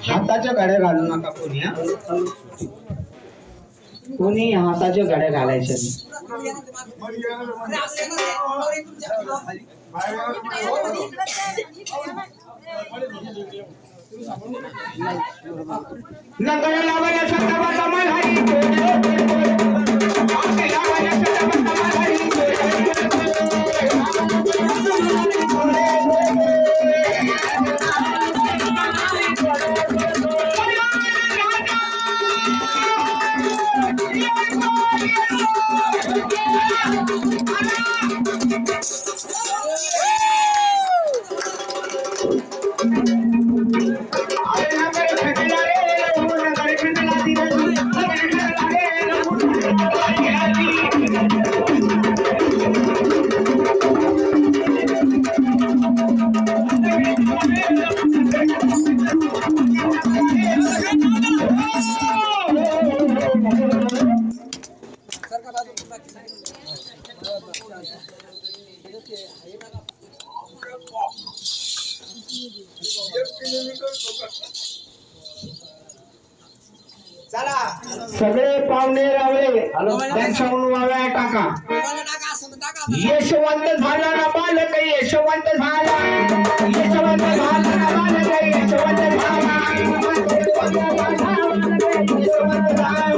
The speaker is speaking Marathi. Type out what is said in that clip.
हाताच्या घड्या घालू नका कोणी, कोणी हाताच्या घड्या घालायच्या नगर सगळे पाहुणे रावळे त्यांच्याकडून वाव्या टाका. यशवंत झाला ना बालक, यशवंत झाला, यशवंत झाला ना बालक, यशवंत झाला, यशवंत झाला.